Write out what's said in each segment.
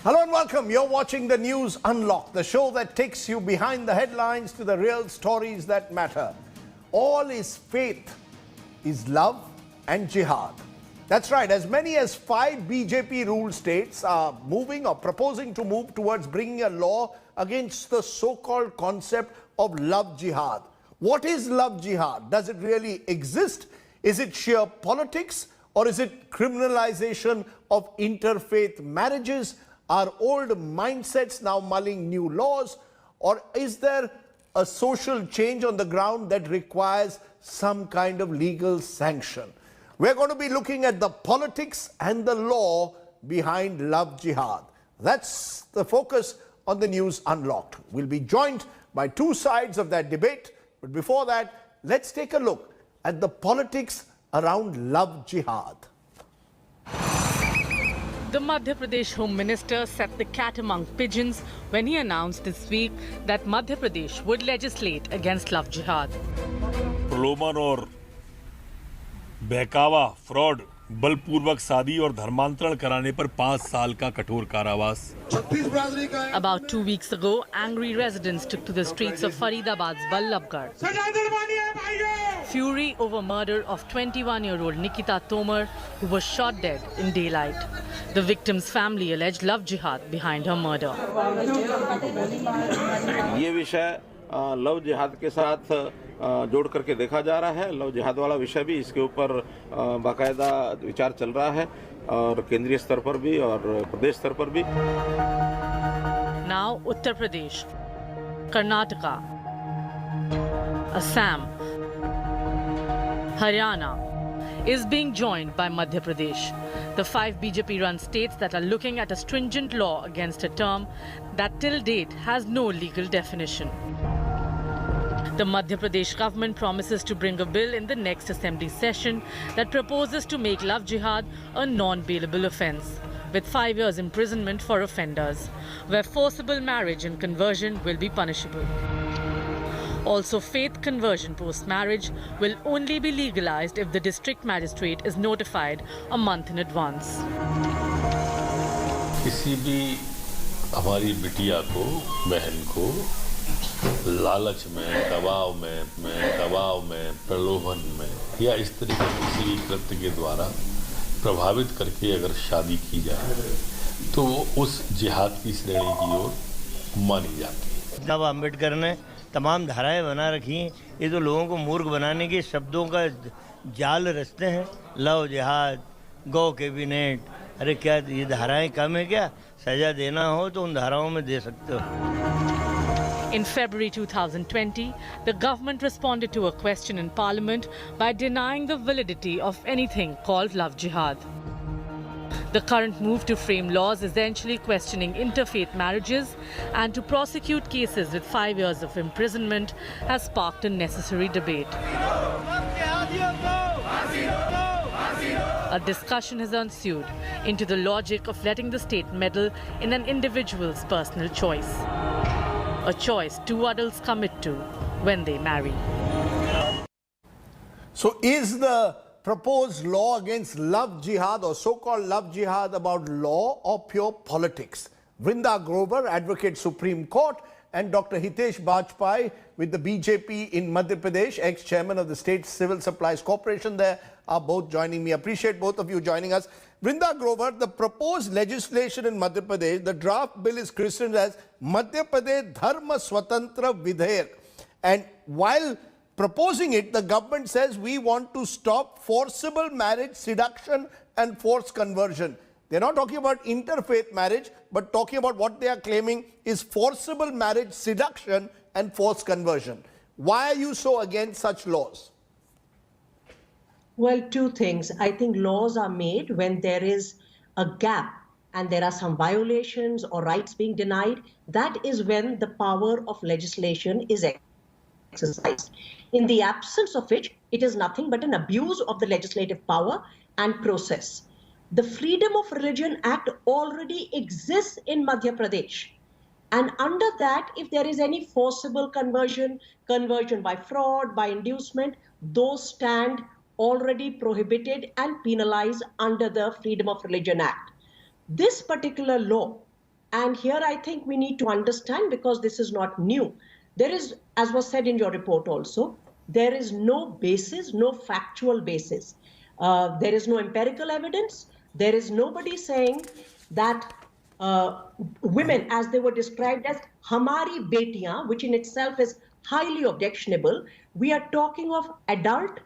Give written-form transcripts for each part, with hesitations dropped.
Hello and welcome. You're watching the News Unlocked, the show that takes you behind the headlines to the real stories that matter. All is faith, is love and jihad. That's right. As many as 5 BJP-ruled states are moving or proposing to move towards bringing a law against the so-called concept of love jihad. What is love jihad? Does it really exist? Is it sheer politics or is it criminalization of interfaith marriages? Are old mindsets now mulling new laws, or is there a social change on the ground that requires some kind of legal sanction? We're going to be looking at the politics and the law behind love jihad. That's the focus on the News Unlocked. We'll be joined by two sides of that debate, but before that, let's take a look at politics around love jihad. The Madhya Pradesh Home Minister set the cat among pigeons when he announced this week that Madhya Pradesh would legislate against love jihad. प्रलोभन और बहकावा, fraud, बलपूर्वक शादी और धर्मांतरण कराने पर 5 साल का कठोर कारावास. About 2 weeks ago, angry residents took to the streets of Faridabad's Ballabgarh. Fury over murder of 21-year-old Nikita Tomar, who was shot dead in daylight. The victim's family alleged love jihad behind her murder. ये विषय love जिहाद के साथ जोड़ करके देखा जा रहा है. लव जिहाद वाला विषय भी इसके ऊपर बाकायदा विचार चल रहा है और केंद्रीय स्तर पर भी और प्रदेश स्तर पर भी. Now Uttar Pradesh, Karnataka, Assam, Haryana is being joined by Madhya Pradesh, the 5 BJP-run states that are looking at a stringent law against a term that till date has no legal definition. The Madhya Pradesh government promises to bring a bill in the next assembly session that proposes to make love jihad a non-bailable offence, with 5 years imprisonment for offenders, where forcible marriage and conversion will be punishable. Also, faith conversion post-marriage will only be legalized if the district magistrate is notified a month in advance. किसी भी हमारी बिटिया को, बहन को लालच में, दबाव में, प्रलोभन में या इस तरह के किसी कृत्य के द्वारा प्रभावित करके अगर शादी की जाए तो वो उस जिहाद की श्रेणी की ओर मानी जाती है. जब अम्बेडकर ने तमाम धाराएं बना रखी हैं, ये तो लोगों को मूर्ख बनाने के शब्दों का जाल रचते हैं. लव जिहाद, गौ कैबिनेट, अरे क्या ये धाराएं कम है क्या? सजा देना हो तो उन धाराओं में दे सकते हो. In February 2020, the government responded to a question in Parliament by denying the validity of anything called love jihad. The current move to frame laws essentially questioning interfaith marriages and to prosecute cases with 5 years of imprisonment has sparked a necessary debate. A discussion has ensued into the logic of letting the state meddle in an individual's personal choice. A choice 2 adults commit to when they marry. So is the proposed law against love jihad or so-called love jihad about law or pure politics? Vrinda Grover, Advocate Supreme Court, and Dr. Hitesh Bajpai with the BJP in Madhya Pradesh, ex-chairman of the State Civil Supplies Corporation there, are both joining me. Appreciate both of you joining us. Vrinda Grover, the proposed legislation in Madhya Pradesh, the draft bill is christened as Madhya Pradesh Dharma Swatantra Vidhayak. And while proposing it, the government says we want to stop forcible marriage, seduction and forced conversion. They're not talking about interfaith marriage, but talking about what they are claiming is forcible marriage, seduction and forced conversion. Why are you so against such laws? Well, two things. I think laws are made when there is a gap and there are some violations or rights being denied. That is when the power of legislation is exercised. In the absence of which, it is nothing but an abuse of the legislative power and process. The Freedom of Religion Act already exists in Madhya Pradesh. And under that, if there is any forcible conversion by fraud, by inducement, those stand already prohibited and penalized under the Freedom of Religion Act. This particular law And here I think we need to understand, because this is not new. There is, as was said in your report also, there is no basis, no factual basis. There is no empirical evidence. There is nobody saying that women, as they were described as hamari betiyan, which in itself is highly objectionable. We are talking of adult,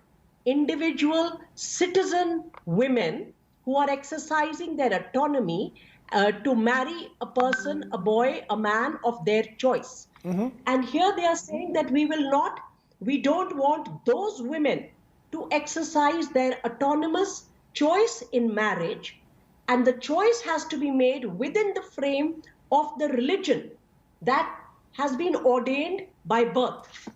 individual, citizen women who are exercising their autonomy to marry a person, a boy, a man of their choice. And here they are saying that we don't want those women to exercise their autonomous choice in marriage, and the choice has to be made within the frame of the religion that has been ordained by birth.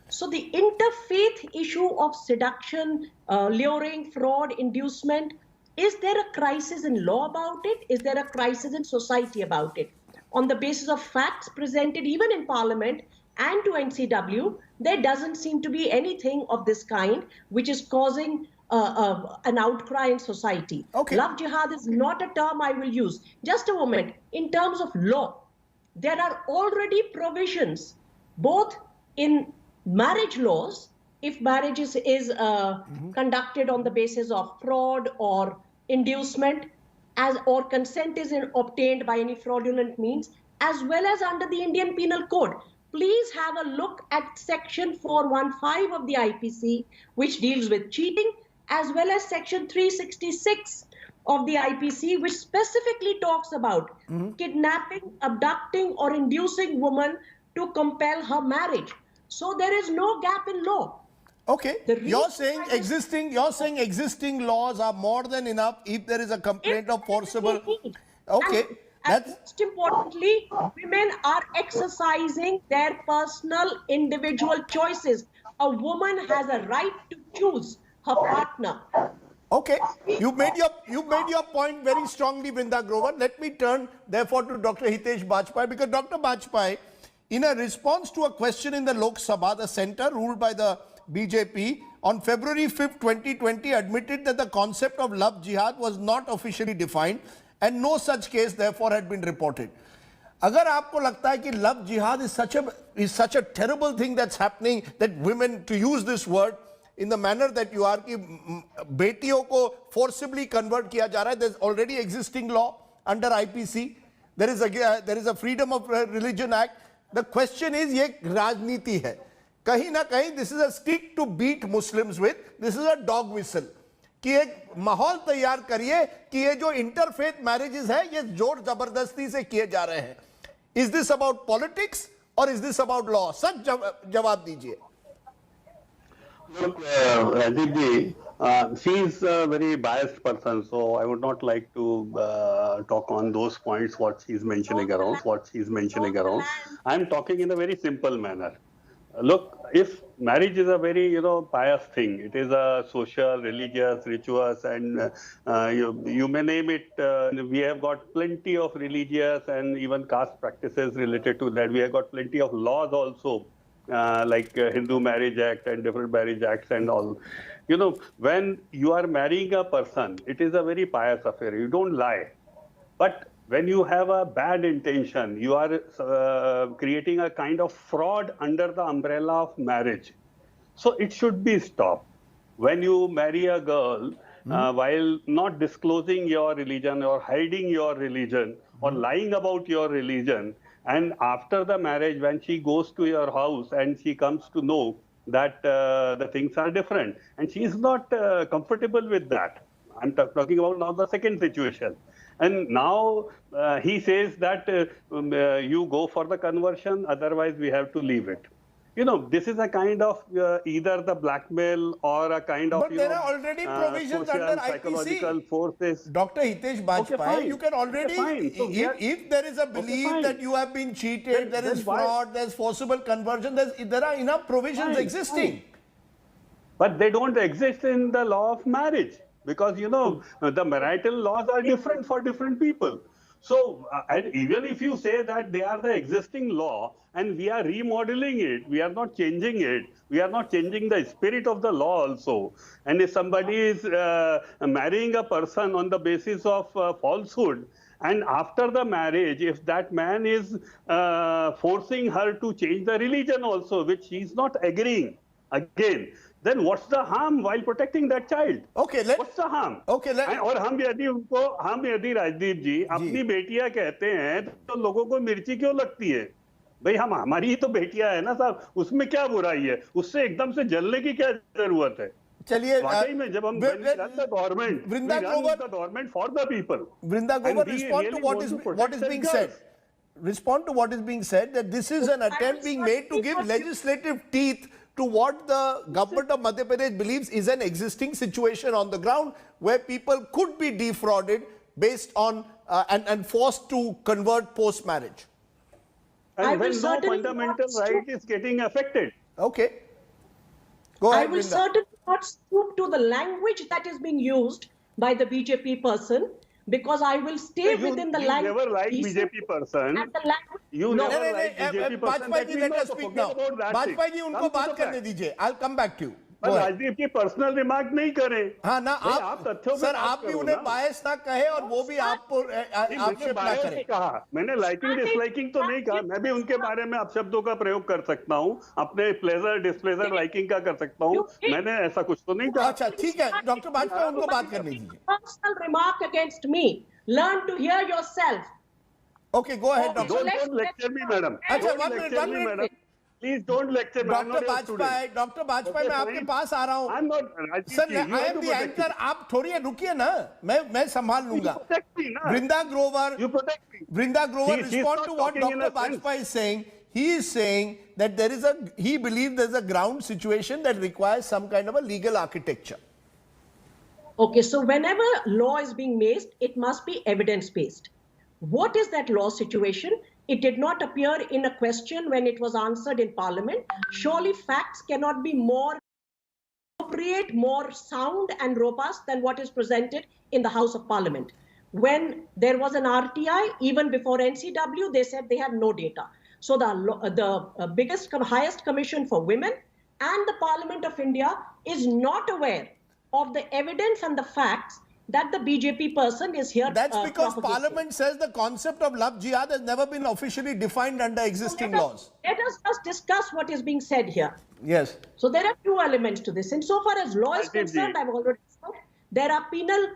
So the interfaith issue of seduction, luring, fraud, inducement, is there a crisis in law about it? Is there a crisis in society about it? On the basis of facts presented even in Parliament and to NCW, there doesn't seem to be anything of this kind which is causing an outcry in society. Okay. Love jihad is not a term I will use. Just a moment. In terms of law, there are already provisions both in marriage laws, if marriage is conducted on the basis of fraud or inducement, or consent is obtained by any fraudulent means, as well as under the Indian Penal Code. Please have a look at section 415 of the IPC, which deals with cheating, as well as section 366 of the IPC, which specifically talks about kidnapping, abducting, or inducing women to compel her marriage. So there is no gap in law. Okay, you're saying existing laws are more than enough if there is a complaint of forcible. Okay, and most importantly, women are exercising their personal individual choices. A woman has a right to choose her partner. Okay, you made your point very strongly, Vrinda Grover. Let me turn therefore to Dr. Hitesh Bajpai, because Dr. Bajpai, in a response to a question in the Lok Sabha, the centre ruled by the BJP on February 5th, 2020 admitted that the concept of love jihad was not officially defined and no such case therefore had been reported. Agar aapko lagta hai ki love jihad is such a terrible thing that's happening, that women, to use this word in the manner that you are, ki betiyon ko forcibly convert kiya ja raha hai, there's already existing law under IPC, there is a Freedom of Religion Act. The question is, ye rajniti hai. कहीं ना कहीं this is a stick to beat Muslims with, this is a dog whistle, कि एक माहौल तैयार करिए कि ये जो इंटरफेथ मैरिजेस है ये जोर जबरदस्ती से किए जा रहे हैं. Is this about politics or is this about law? सच जवाब दीजिए. Look, Rajdeep ji, she is a very biased person, so I would not like to talk on those points what she is mentioning around. I'm talking in a very simple manner. Look, if marriage is a very, pious thing, it is a social, religious, rituals, and you may name it. We have got plenty of religious and even caste practices related to that. We have got plenty of laws also, like Hindu Marriage Act and different marriage acts and all. When you are marrying a person, it is a very pious affair. You don't lie. But when you have a bad intention, you are creating a kind of fraud under the umbrella of marriage. So it should be stopped. When you marry a girl, while not disclosing your religion or hiding your religion or lying about your religion, and after the marriage, when she goes to your house and she comes to know that the things are different, and she is not comfortable with that. I'm talking about now the second situation. And now he says that you go for the conversion, otherwise we have to leave it. This is a kind of either the blackmail or a kind of, but there are already provisions social, under psychological IPC. Forces. Dr. Hitesh Bajpai, Okay, you can already, So if there is a belief that you have been cheated, there is fraud, there is forcible conversion, there are enough provisions existing. But they don't exist in the law of marriage. Because, the marital laws are different for different people. So, and even if you say that they are the existing law and we are remodeling it, we are not changing it, we are not changing the spirit of the law also. And if somebody is marrying a person on the basis of falsehood, And after the marriage, if that man is forcing her to change the religion also, which she is not agreeing again, then what's the harm while protecting that child? Okay, what's the harm? Okay, और हम यदि राजदीप जी अपनी बेटियां कहते हैं तो लोगों को मिर्ची क्यों लगती है? भाई हमारी ही तो बेटियां है ना साहब, उसमें क्या बुराई है? उससे एकदम से जलने की क्या जरूरत है? चलिए वाकई में जब हम government for the people, Vrinda Grover, respond to what is being said. Respond to what is being said, that this is an attempt being made to give legislative teeth to what the government of Madhya Pradesh believes is an existing situation on the ground, where people could be defrauded based on and forced to convert post-marriage. And when no fundamental right is getting affected. Okay. Go ahead, I will certainly not stoop to the language that is being used by the BJP person, because I will stay within the language. You never liked BJP person. You never liked BJP person. Bajpai ji, let us speak now. Bajpai ji, unko baat karne dijiye. I'll come back to you. Rajdeep की personal remark नहीं करें. हाँ ना, आप तथ्यों sir आप भी उन्हें बायस ना कहे और वो भी आक्षेप ना करें. कहा मैंने लाइकिंग डिसलाइकिंग तो नहीं कहा, मैं भी उनके बारे में अपशब्दों का प्रयोग कर सकता हूँ, अपने प्लेजर डिसप्लेजर लाइकिंग का कर सकता हूँ, मैंने ऐसा कुछ तो नहीं कहा. अच्छा ठीक है, डॉक्टर बाजपेयी उनको बात करने दीजिए. Personal remark against me. Learn to hear yourself. Okay, go ahead, doctor. Don't lecture me, madam. अच्छा, one minute. Please don't lecture me. Doctor Bajpai मैं आपके पास आ रहा हूँ. Sir, I am the anchor. आप थोड़ी रुकिए ना, मैं संभाल लूंगा. Vrinda Grover, respond to what Dr. Bajpai is saying. He is saying that he believes there is a ground situation that requires some kind of a legal architecture. Okay, so whenever law is being made, it must be evidence-based. What is that law situation? It did not appear in a question when it was answered in Parliament. Surely facts cannot be more appropriate, more sound and robust than what is presented in the House of Parliament. When there was an RTI, even before NCW, they said they had no data. So the highest commission for women and the Parliament of India is not aware of the evidence and the facts that the BJP person is here. That's because Parliament says the concept of love jihad has never been officially defined under existing laws. Let us just discuss what is being said here. Yes. So there are two elements to this. Insofar as law is concerned, I've already said, there are penal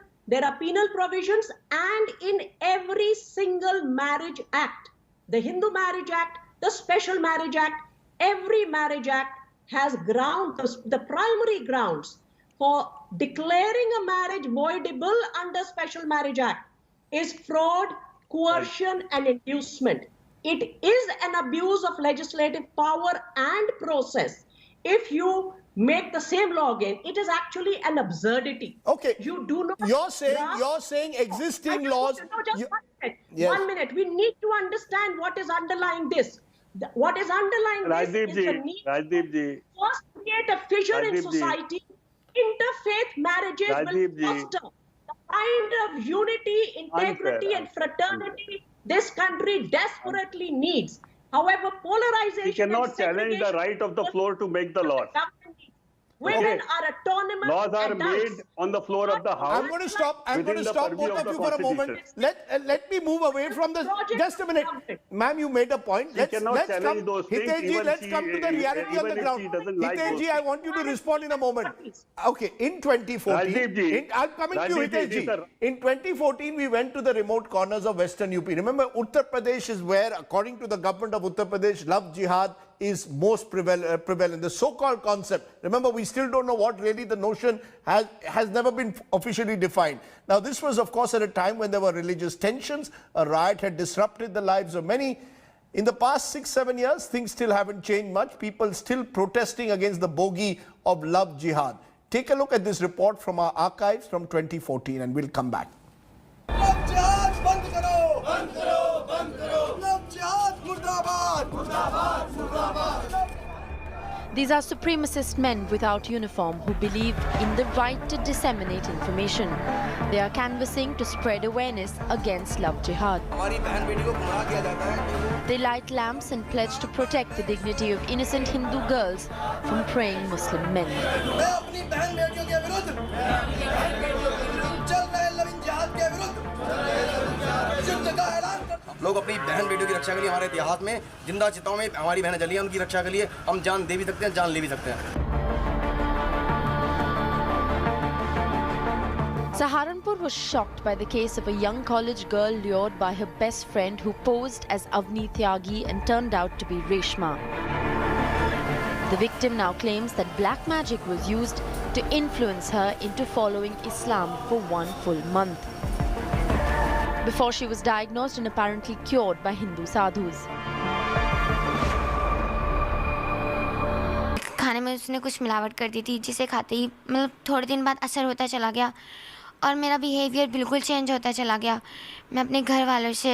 provisions, and in every single marriage act, the Hindu Marriage Act, the Special Marriage Act, every marriage act has the primary grounds for declaring a marriage voidable under Special Marriage Act is fraud, coercion, and inducement. It is an abuse of legislative power and process. If you make the same law again, it is actually an absurdity. Okay. You do not. You're saying existing laws. One minute. We need to understand what is underlying this. What is underlying this is the need to first create a fissure in society. Interfaith marriages will foster the kind of unity, integrity, and fraternity this country desperately needs. However, polarization. You cannot challenge the right of the floor to make the laws. Women are autonomous. Laws are made on the floor of the House. I'm going to stop both of you for a moment. Let me move away from this. Just a minute. Ma'am, you made a point. Let's come to the reality on the ground. Hitesh, I want you to respond in a moment. Okay, in 2014, I'm coming to you, Hitesh. In 2014, we went to the remote corners of Western UP. Remember, Uttar Pradesh is where, according to the government of Uttar Pradesh, love jihad is most prevalent. The so-called concept. Remember, we still don't know what really the notion has never been officially defined. Now, this was, of course, at a time when there were religious tensions. A riot had disrupted the lives of many. In the past 6-7 years, things still haven't changed much. People still protesting against the bogey of love jihad. Take a look at this report from our archives from 2014 and we'll come back. Love jihad, band karo! Band karo! Band karo! Love jihad, murdabad! Murdabad! Murdabad! These are supremacist men without uniform who believe in the right to disseminate information. They are canvassing to spread awareness against love jihad. They light lamps and pledge to protect the dignity of innocent Hindu girls from praying Muslim men. लोग अपनी बहन बेटियों की रक्षा के लिए हमारे इतिहास में जिंदा चिताओं में हमारी बहनें जली हैं, उनकी रक्षा के लिए हम जान दे भी सकते हैं, जान ले भी सकते हैं। Saharanpur was shocked by the case of a young college girl lured by her best friend who posed as Avni Tyagi and turned out to be Reshma. The victim now claims that black magic was used to influence her into following Islam for 1 full month, before she was diagnosed and apparently cured by Hindu sadhus. खाने में उसने कुछ मिलावट कर दी थी, जिसे खाते ही मतलब थोड़े दिन बाद असर होता चला गया और मेरा बिहेवियर बिल्कुल चेंज होता चला गया। मैं अपने घर वालों से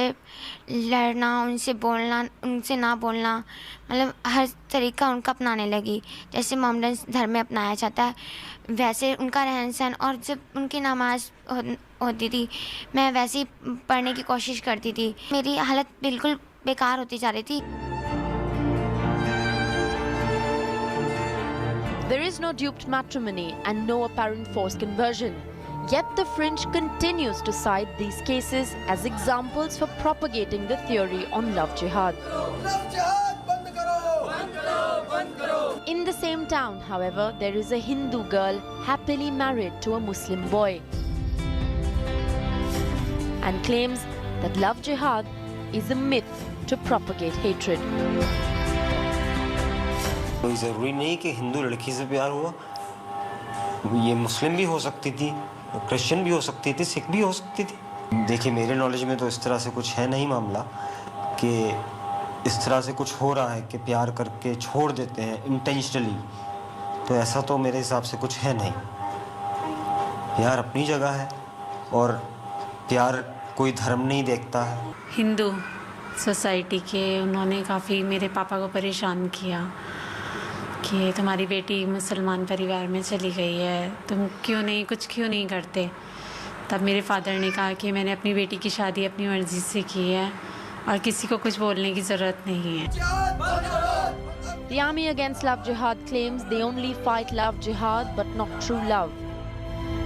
लड़ना, उनसे बोलना, उनसे ना बोलना, मतलब हर तरीका उनका अपनाने लगी। जैसे मोहम्मदन धर्म में अपनाया जाता है वैसे उनका रहन सहन, और जब उनकी नमाज होती थी मैं वैसे ही पढ़ने की कोशिश करती थी। मेरी हालत बिल्कुल बेकार होती जा रही थी। There is no duped matrimony and no apparent forced conversion. Yet the fringe continues to cite these cases as examples for propagating the theory on love jihad. In the same town, however, there is a Hindu girl happily married to a Muslim boy and claims that love jihad is a myth to propagate hatred. कोई ज़रूरी नहीं कि हिंदू लड़की से प्यार हुआ, ये मुस्लिम भी हो सकती थी, क्रिश्चियन भी हो सकती थी, सिख भी हो सकती थी। देखिए मेरे नॉलेज में तो इस तरह से कुछ है नहीं मामला कि इस तरह से कुछ हो रहा है कि प्यार करके छोड़ देते हैं इंटेंशनली, तो ऐसा तो मेरे हिसाब से कुछ है नहीं। प्यार अपनी जगह है और प्यार कोई धर्म नहीं देखता है। हिंदू सोसाइटी के उन्होंने काफ़ी मेरे पापा को परेशान किया कि तुम्हारी बेटी मुसलमान परिवार में चली गई है, तुम क्यों नहीं करते। तब मेरे फादर ने कहा कि मैंने अपनी बेटी की शादी अपनी मर्ज़ी से की है और किसी को कुछ बोलने की ज़रूरत नहीं है। The army against love jihad claims they only fight love jihad but not true love.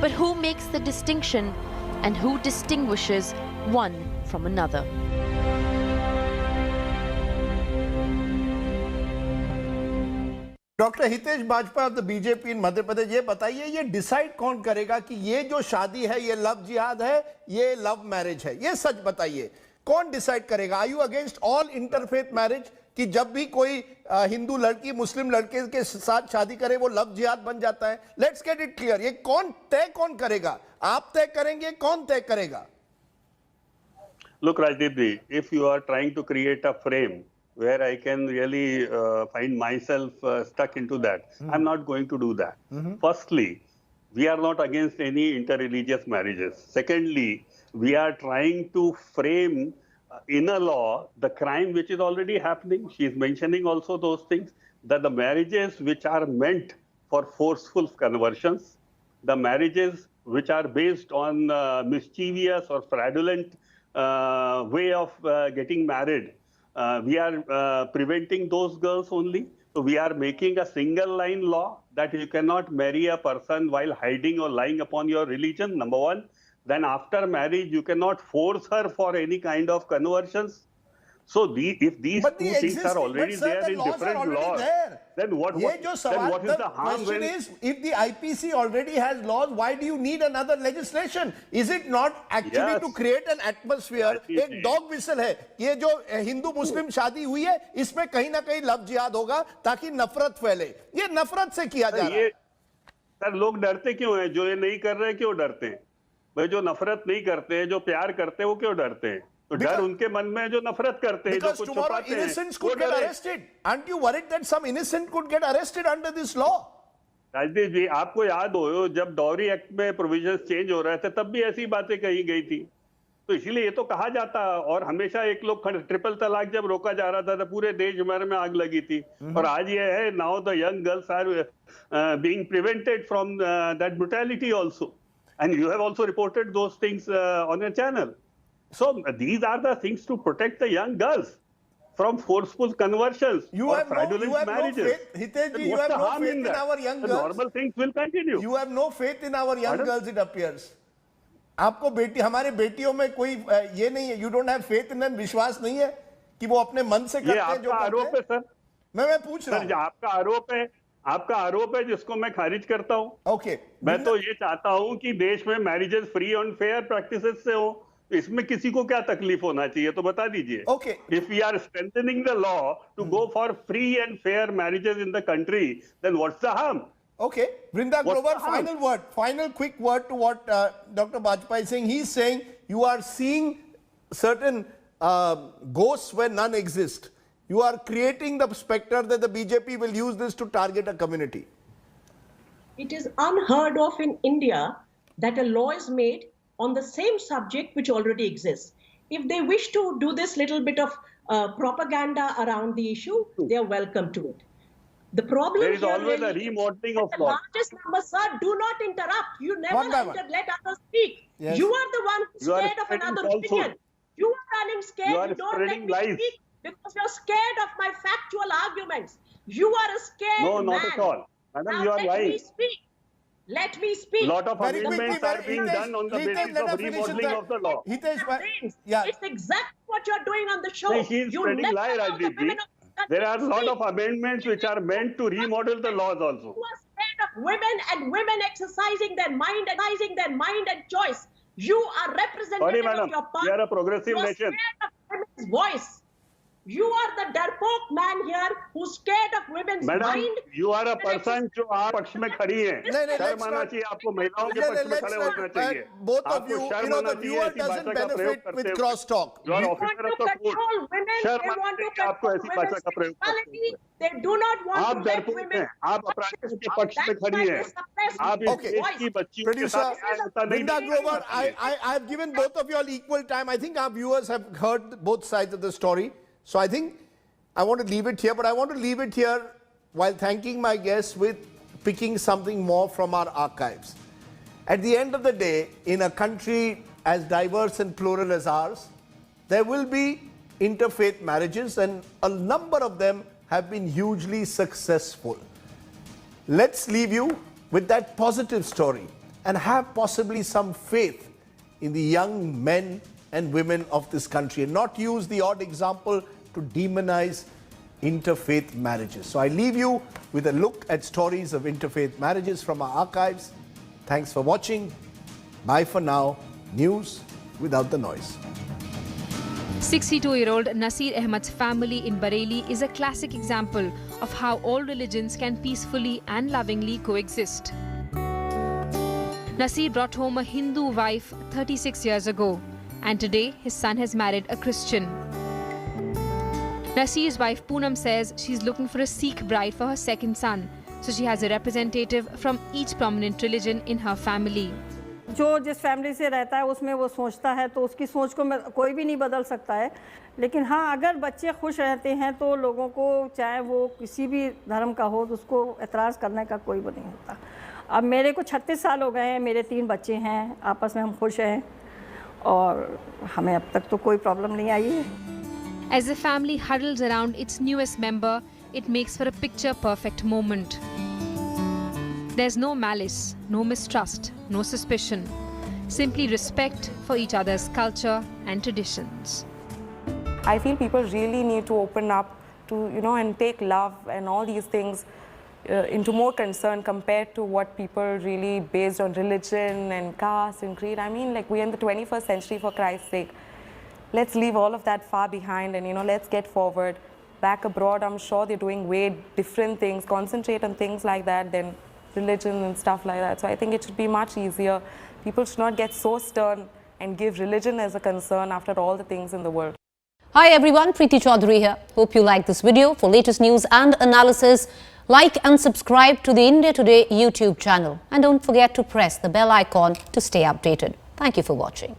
But who makes the distinction and who distinguishes one from another? Doctor Hitesh Bajpai of the BJP in Madhya Pradesh, ये बताइए ये decide कौन करेगा कि ये जो शादी है ये लव जिहाद है, ये लव मैरिज है? ये सच बताइए, कौन डिसाइड करेगा? Are you against all interfaith marriage, कि जब भी कोई हिंदू लड़की मुस्लिम लड़के के साथ शादी करे वो लव जिहाद बन जाता है? लेट्स गेट इट क्लियर, ये कौन करेगा? आप तय करेंगे, कौन तय करेगा? Look, Rajdeep ji, if you are trying to create a frame where I can really find myself stuck into that, I'm not going to do that. Firstly, we are not against any interreligious marriages. Secondly, we are trying to frame in a law the crime which is already happening. She is mentioning also those things, that the marriages which are meant for forceful conversions, the marriages which are based on mischievous or fraudulent way of getting married, we are preventing those girls only. So we are making a single line law that you cannot marry a person while hiding or lying upon your religion, number one. Then after marriage, you cannot force her for any kind of conversions. So if these two things are already there in different laws, then what is the harm? Question is, if the IPC already has laws, why do you need another legislation? Is it not actually to create an atmosphere? एक dog whistle है, ये जो हिंदू मुस्लिम शादी हुई है, इसमें कहीं ना कहीं लव जिहाद होगा ताकि नफरत फैले। ये नफरत से किया जा रहा है। सर लोग डरते क्यों हैं? जो ये नहीं कर रहे क्यों डरते हैं? भाई जो नफरत नहीं करते हैं, जो प्यार करते हैं, वो क्यों डरते हैं? तो डर उनके मन में जो नफरत करते हैं, जो कुछ छुपाते हैं, वो arrested. Aren't you worried that some innocent could get arrested under this law? Rajdeep जी, आपको याद हो जब डॉरी एक्ट में प्रोविजंस चेंज हो रहे थे तब भी ऐसी बातें कही गई थी। तो इसीलिए ये तो कहा जाता, और हमेशा एक लोग ट्रिपल तलाक जब रोका जा रहा था तो पूरे देश भर में आग लगी थी। और आज ये है, now the young girls are being prevented from that brutality also, and you have also reported those things on your channel. So these are the things to protect the young girls from forceful conversions or fraudulent marriages. Hitesh, you have no faith in our young girls. Normal things will continue. You have no faith in our young girls, it appears. आपको बेटी हमारे बेटियों में कोई ये नहीं है, you don't have faith in them, विश्वास नहीं है कि वो अपने मन से करते हैं जो आरोप है सर। मैं पूछ रहा हूं। आपका आरोप है जिसको मैं खारिज करता हूं। ओके, मैं तो ये चाहता हूं कि देश में marriages free and fair practices से हो, इसमें किसी को क्या तकलीफ होना चाहिए तो बता दीजिए। Okay, if we are strengthening the law to go for free and fair marriages in the country, then what's the harm? Okay, Vrinda Grover, final quick word to what Dr. Bajpai is saying. He's saying you are seeing certain ghosts where none exist. You are creating the specter that the BJP will use this to target a community. It is unheard of in India that a law is made on the same subject which already exists. If they wish to do this little bit of propaganda around the issue, they are welcome to it. The problem there is here always really a remodeling of the law. largest number, sir, do not interrupt. You never One by one. let others speak. Yes. You are the one who's You are scared of spreading another falsehood. opinion. You are running scared. You are don't let spreading me lies. speak because you're scared of my factual arguments. You are a scared No, man. not at all. Madam, Now you are let lying. me speak. Let me speak. Lot of Very quickly, amendments are being done on the basis of remodeling of the law. Hitesh, yeah. It's exactly what you're doing on the show. No, she is You spreading never lie, allow the Rajdeep women ji. of this country There are to a lot speak. of amendments which are meant to remodel the laws also. You are scared of women and women exercising their mind and choice. You are representative Sorry, madam. of your party. We are a progressive you are nation. scared of women's voice. You are the डरपोक man here who's scared of women's madam, mind. you are a person जो आप पक्ष में खड़ी हैं। शर्म आना चाहिए आपको, महिलाओं के पक्ष में खड़े होना चाहिए। Both of आपको you, शर्म the आना चाहिए viewer ऐसी भाषा doesn't का प्रयोग benefit करते with हुए। crosstalk. You are They officer want of to the court. control women. शर्म They आना want to चाहिए आपको control ऐसी भाषा women's का प्रयोग करते sexuality. हुए। They do not want आप to let डरपोक women. हैं, आप अपराध के पक्ष में खड़ी हैं। आप इस Okay. देश की बच्चियों के Producer साथ न्याय होता नहीं Vrinda देखेंगे। Grover, I've given both of you all equal time. I think our viewers have heard both sides of the story. So I think I want to leave it here, but I want to leave it here while thanking my guests with picking something more from our archives. At the end of the day, in a country as diverse and plural as ours, there will be interfaith marriages, and a number of them have been hugely successful. Let's leave you with that positive story and have possibly some faith in the young men and women of this country, and not use the odd example to demonize interfaith marriages. So I leave you with a look at stories of interfaith marriages from our archives. Thanks for watching. Bye for now. News without the noise. 62-year-old Nasir Ahmad's family in Bareilly is a classic example of how all religions can peacefully and lovingly coexist. Nasir brought home a Hindu wife 36 years ago, and today his son has married a Christian. Nasir's wife Poonam says she's looking for a Sikh bride for her second son, so she has a representative from each prominent religion in her family. जो जिस family से रहता है उसमें वो सोचता है तो उसकी सोच को कोई भी नहीं बदल सकता है, लेकिन हाँ अगर बच्चे खुश रहते हैं तो लोगों को चाहे वो किसी भी धर्म का हो तो उसको एतराज़ करने का कोई वो नहीं होता। अब मेरे को 36 साल हो गए हैं, मेरे 3 बच्चे हैं, आपस में हम खुश हैं और हमें अब तक तो कोई प्रॉब्लम नहीं आई है। As the family huddles around its newest member, it makes for a picture-perfect moment. There's no malice, no mistrust, no suspicion. Simply respect for each other's culture and traditions. I feel people really need to open up to, and take love and all these things into more concern compared to what people really based on religion and caste and creed. I mean, like, we're in the 21st century, for Christ's sake. Let's leave all of that far behind and, let's get forward. Back abroad, I'm sure they're doing way different things, concentrate on things like that than religion and stuff like that. So I think it should be much easier. People should not get so stern and give religion as a concern after all the things in the world. Hi everyone, Preeti Chaudhary here. Hope you like this video. For latest news and analysis, like and subscribe to the India Today YouTube channel. And don't forget to press the bell icon to stay updated. Thank you for watching.